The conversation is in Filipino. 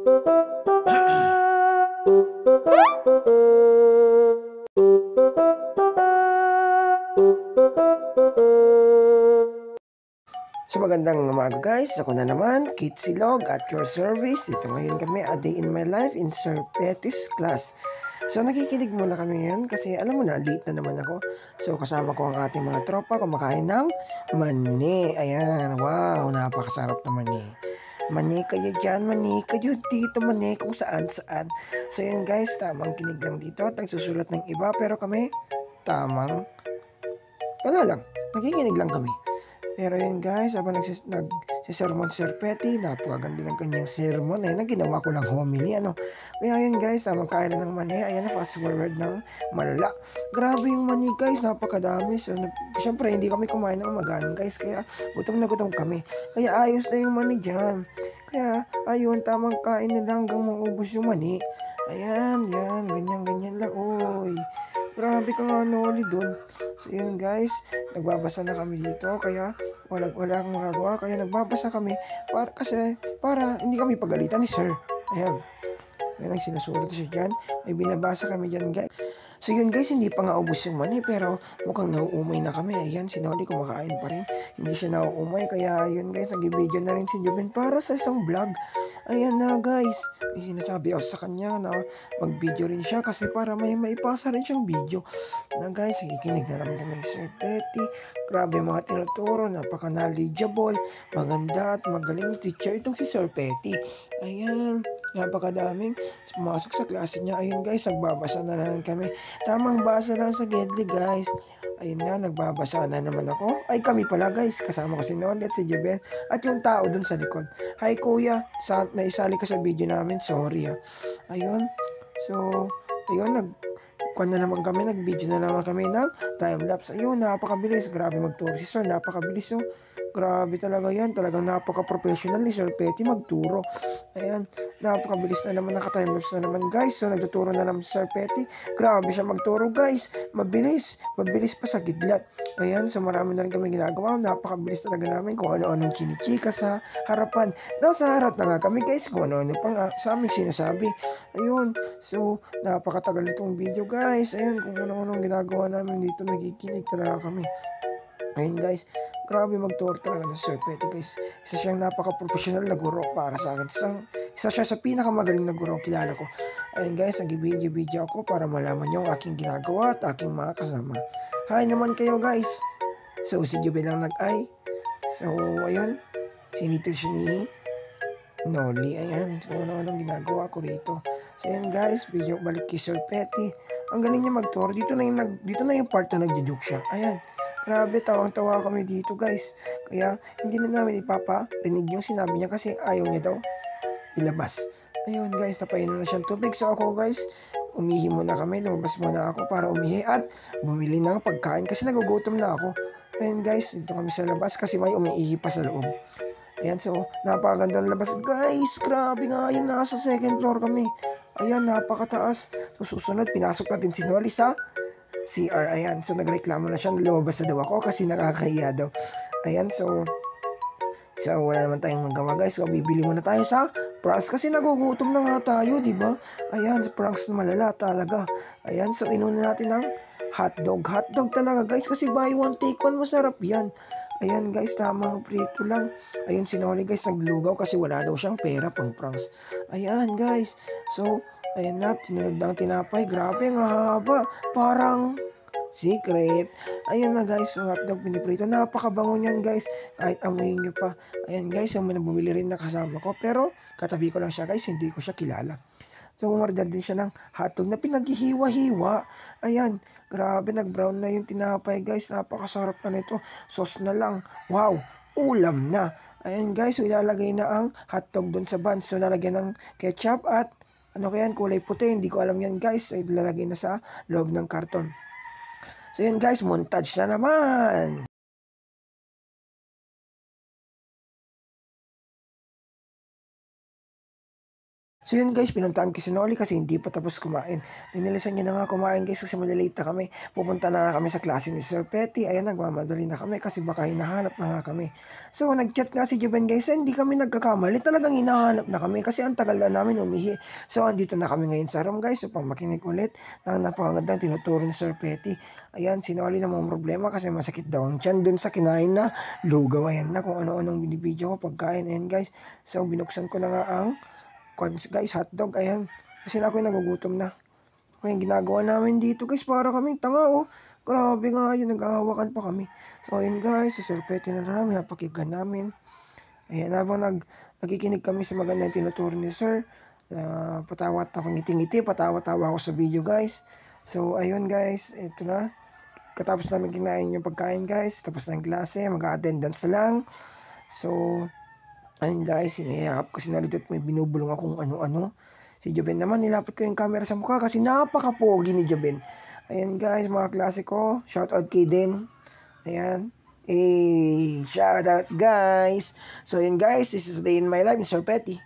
So magandang umaga guys, ako na naman, Kit Silog at your service. Dito ngayon kami, a day in my life in Sir Petty's class. So nakikinig muna kami ngayon kasi alam mo na, late na naman ako. So kasama ko ang ating mga tropa kumakain ng mani. Ayan, wow, napakasarap na mani. Mani kayo dyan, mani kayo dito, mani kung saan saan. So yun guys, tamang kinig lang dito at nagsusulat ng iba pero kami, tamang, wala lang, nakikinig lang kami. Pero yun guys, habang nagsisermon Sir Petty, napakaganda ng kanyang sermon. Ayun, ginawa ko lang homily, ano. Kaya yun guys, tamang kain na ng mani. Ayan, fast forward ng malala. Grabe yung mani guys, napakadami. So, syempre, hindi kami kumain ng magaan guys. Kaya, gutom na gutom kami. Kaya, ayos na yung mani dyan. Kaya, ayun, tamang kain na lang hanggang maubos yung mani. Ayan, yan, ganyan-ganyan lang. Uy, grabe ka nga Noli dun. So yun guys, nagbabasa na kami dito. Kaya wala akong magagawa. Kaya nagbabasa kami para hindi kami pagalitan ni Sir. Ayan. Ayan ang sinusulat siya dyan. Ay binabasa kami dyan guys. So yun guys, hindi pa nga ubos yung mani pero mukhang nauumay na kami. Ayan, si Noli kumakain pa rin. Hindi siya nauumay. Kaya yun guys, nag-video na rin si Joven para sa isang vlog. Ayan na guys, may sinasabi ako sa kanya na mag-video rin siya kasi para may maipasa rin siyang video. Na guys, nakikinig na naman kami Sir Petty. Grabe mga tinuturo, napaka-knowledgeable, maganda at magaling na teacher itong si Sir Petty. Ayan, napakadaming pumasok sa klase niya. Ayun guys, nagbabasa na lang kami. Tamang basa lang sa Gedli guys. Ayun nga, nagbabasa na naman ako. Ay kami pala guys, kasama ko si Noli at si Jebel at yung tao dun sa likod. Hi kuya, naisali ka sa video namin, sorry ah. Ayun, so, ayun, kuha na naman kami, nag-video na naman kami ng time-lapse. Ayun, napakabilis. Grabe magturo si Sir, napakabilis oh. Grabe talaga yan. Talagang napaka-professional ni Sir Petty magturo. Ayan, napakabilis na naman, naka-time-lapse na naman guys. So, nagtuturo na naman si Sir Petty. Grabe siya magturo guys. Mabilis. Mabilis pa sa kidlat. Ayan, so marami na rin kami ginagawa. Napakabilis talaga namin kung ano-anong chinichika sa harapan. Nasa harap na nga kami guys kung ano-ano pa nga sa aming sinasabi. Ayun, so napakatagal nitong video guys. Ayun, kung ano-anong ginagawa namin dito, nagikinig talaga kami. Ayun guys, grabe magturo talaga ng Sir Petty guys. Isa siyang napaka-professional na guro para sa akin. Isa siya sa pinakamagaling na guro ang kilala ko. Ayun guys, nag-video ako para malaman niyo ang aking ginagawa at aking mga kasama. Hi naman kayo guys. So si Jobe lang nag-ay. So ayun, sinito siya ni Noli. Ayan, kung ano-anong ginagawa ko rito. So ayun guys, video balik kay Sir Petty. Ang galing niya magturo. Dito na yung part na nagjo-joke siya. Ayan. Grabe, tawang-tawa kami dito guys. Kaya hindi na namin ipaparinig yung sinabi niya kasi ayaw niya daw ilabas. Ayun guys, napainom na siyang tubig. So ako guys, umihi muna kami. Lumabas muna ako para umihi at bumili ng pagkain kasi nagugutom na ako. Ayun guys, dito kami sa labas kasi may umiihi pa sa loob. Ayan, so napakaganda ng labas guys. Grabe nga yun, nasa second floor kami. Ayan, napakataas. So susunod, pinasok natin si Noli sa CR. Ayan, so nagreklamo na siya, lumabas na daw ako kasi nakakahiya daw. Ayan, so wala naman tayong magawa guys. So bibili muna tayo sa Pranks kasi nagugutom na nga tayo, di ba? Ayan, sa Pranks na malala talaga. Ayan, so inuna natin ng hotdog. Hotdog talaga guys kasi buy one take one, masarap yan. Ayan guys, tamang prito lang. Ayun, si Noli guys naglugaw kasi wala daw siyang pera pang pranks. Ayan guys, so ayan na, tinunod ang tinapay. Grabe, ang haba. Parang secret. Ayan na guys, so hotdog piniprito. Napakabango niyan guys. Kahit amuyin nyo pa. Ayan guys, yung bumili rin na kasama ko. Pero katabi ko lang siya guys, hindi ko siya kilala. So, umorder din siya ng hotdog na pinaghihiwa-hiwa. Ayan, grabe, nag-brown na yung tinapay guys. Napakasarap na nito. Sauce na lang. Wow, ulam na. Ayan guys, so ilalagay na ang hotdog dun sa bun. So, lalagyan ng ketchup at ano kaya yan, kulay puti. Hindi ko alam yan guys. So, ilalagay na sa loob ng karton. So, yan guys, montage na naman. So yun guys, pinuntahan ko si Noli kasi hindi pa tapos kumain. Pinilisan niya na nga kumain guys kasi malilate na kami. Pupunta na nga kami sa klase ni Sir Petty. Ayan, nagmamadali na kami kasi baka hinahanap na nga kami. So nag-chat nga si Joben guys, hindi kami nagkakamali. Talagang hinahanap na kami kasi ang tagal na namin umihi. So andito na kami ngayon sa room guys upang makinig ulit ng napakagandang tinuturo ni Sir Petty. Ayan, si Noli na mga problema kasi masakit daw ang tiyan dun sa kinain na lugaw. Ayan na kung ano-anong binibidyo ko pagkain. Ayan guys, so binuksan ko na nga ang guys, hotdog, ayan. Kasi na ako yung nagugutom na. Ako yung ginagawa namin dito, guys, para kaming tanga, oh. Grabe nga yun, nag-aawakan pa kami. So, ayun, guys, sa serpete na namin, napakinggan namin. Ayan, habang nakikinig kami sa magandang tinuturo ni Sir, patawat ako ngiti-ngiti, patawa-tawa ako sa video, guys. So, ayun, guys, ito na. Katapos namin kinain yung pagkain, guys. Tapos na yung klase, mag-attendance lang. So, ayun guys, sinihap kasi nalito at may binubulong akong ano-ano. Si Joben naman, nilapit ko yung camera sa mukha kasi napaka-pogi ni Joben. Ayan guys, mga klase ko. Shoutout kay Den. Ayan. Shoutout guys. So ayan guys, this is Day in My Life, Sir Petty.